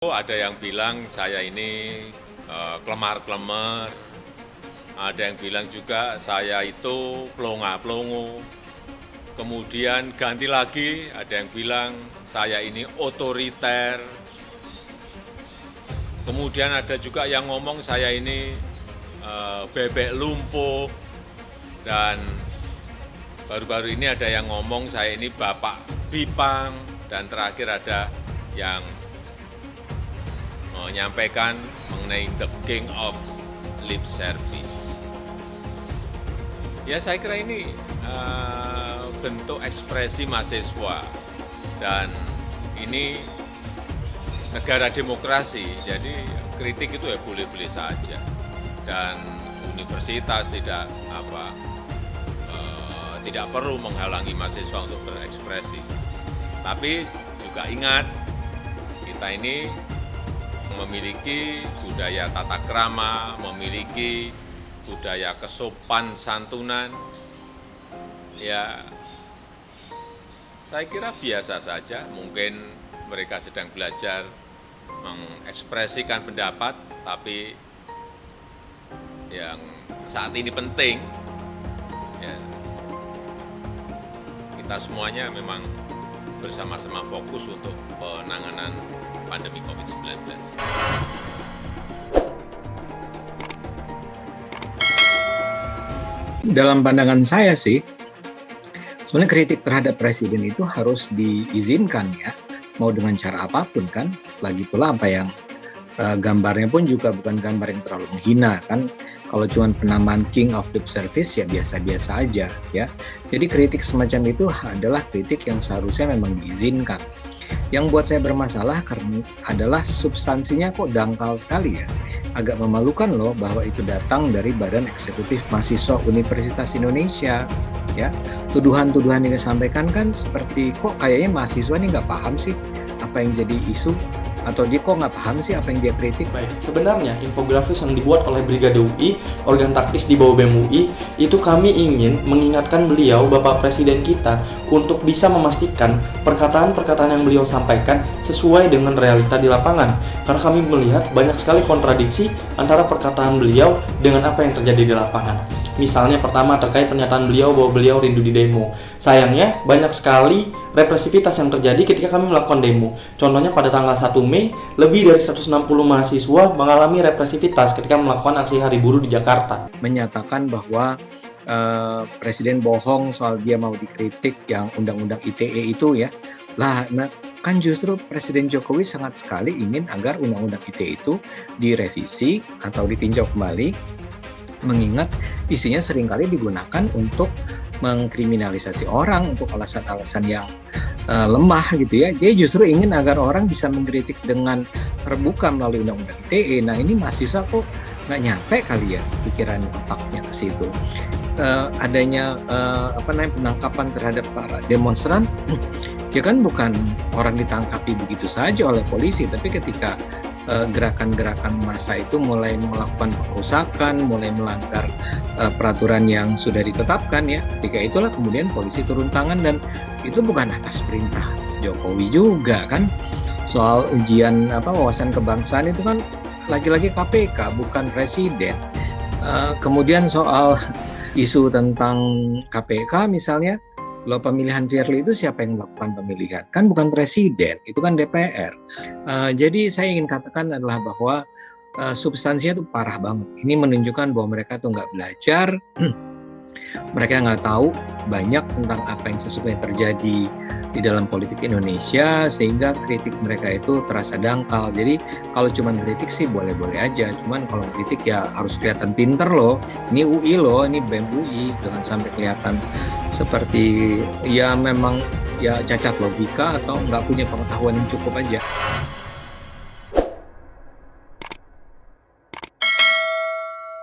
Ada yang bilang saya ini kelemar-kelemar, ada yang bilang juga saya itu pelongo-pelongo. Kemudian ganti lagi, ada yang bilang saya ini otoriter. Kemudian ada juga yang ngomong saya ini bebek lumpuh. Dan baru-baru ini ada yang ngomong saya ini bapak Bipang. Dan terakhir ada yang menyampaikan mengenai the king of lip service. Ya saya kira ini bentuk ekspresi mahasiswa dan ini negara demokrasi, jadi kritik itu ya boleh-boleh saja dan universitas tidak perlu menghalangi mahasiswa untuk berekspresi. Tapi juga ingat kita ini memiliki budaya tata krama, memiliki budaya kesopan santunan, ya saya kira biasa saja. Mungkin mereka sedang belajar mengekspresikan pendapat, tapi yang saat ini penting, ya, kita semuanya memang bersama-sama fokus untuk penanganan pandemi COVID-19. Dalam pandangan saya sih, sebenarnya kritik terhadap presiden itu harus diizinkan ya, mau dengan cara apapun kan. Lagi pula apa yang gambarnya pun juga bukan gambar yang terlalu menghina kan. Kalau cuma penamaan king of lip service ya biasa-biasa aja ya. Jadi kritik semacam itu adalah kritik yang seharusnya memang diizinkan. Yang buat saya bermasalah karena adalah substansinya kok dangkal sekali ya. Agak memalukan loh bahwa itu datang dari Badan Eksekutif Mahasiswa Universitas Indonesia. Ya, tuduhan-tuduhan yang disampaikan kan seperti kok kayaknya mahasiswa ini nggak paham sih apa yang jadi isu, atau dia kok nggak paham sih apa yang dia kritik. Baik, sebenarnya infografis yang dibuat oleh Brigade UI, organ taktis di bawah BEM UI, itu kami ingin mengingatkan beliau, Bapak Presiden kita, untuk bisa memastikan perkataan-perkataan yang beliau sampaikan sesuai dengan realita di lapangan. Karena kami melihat banyak sekali kontradiksi antara perkataan beliau dengan apa yang terjadi di lapangan. Misalnya pertama terkait pernyataan beliau bahwa beliau rindu di demo. Sayangnya banyak sekali represivitas yang terjadi ketika kami melakukan demo. Contohnya pada tanggal 1 Mei, lebih dari 160 mahasiswa mengalami represivitas ketika melakukan aksi hari buruh di Jakarta. Menyatakan bahwa presiden bohong soal dia mau dikritik yang undang-undang ITE itu ya. Lah, kan justru Presiden Jokowi sangat sekali ingin agar undang-undang ITE itu direvisi atau ditinjau kembali, mengingat isinya seringkali digunakan untuk mengkriminalisasi orang untuk alasan-alasan yang lemah gitu ya. Dia justru ingin agar orang bisa mengkritik dengan terbuka melalui undang-undang ITE. Nah ini mahasiswa kok nggak nyampe kali ya pikiran otaknya ke situ. Adanya penangkapan terhadap para demonstran, ya kan bukan orang ditangkapi begitu saja oleh polisi, tapi ketika gerakan-gerakan massa itu mulai melakukan pengerusakan, mulai melanggar peraturan yang sudah ditetapkan ya. Ketika itulah kemudian polisi turun tangan, dan itu bukan atas perintah Jokowi juga kan. Soal ujian wawasan kebangsaan itu kan lagi-lagi KPK bukan presiden. Kemudian soal isu tentang KPK misalnya, loh pemilihan Firly itu siapa yang melakukan pemilihan? Kan bukan presiden, itu kan DPR. Jadi saya ingin katakan adalah bahwa substansinya itu parah banget. Ini menunjukkan bahwa mereka tuh nggak belajar, mereka nggak tahu banyak tentang apa yang sesungguhnya terjadi di dalam politik Indonesia, sehingga kritik mereka itu terasa dangkal. Jadi kalau cuma kritik sih boleh-boleh aja, cuman kalau kritik ya harus kelihatan pinter loh. Ini UI loh, ini BEM UI, dengan sampai kelihatan seperti ya memang ya cacat logika atau nggak punya pengetahuan yang cukup aja.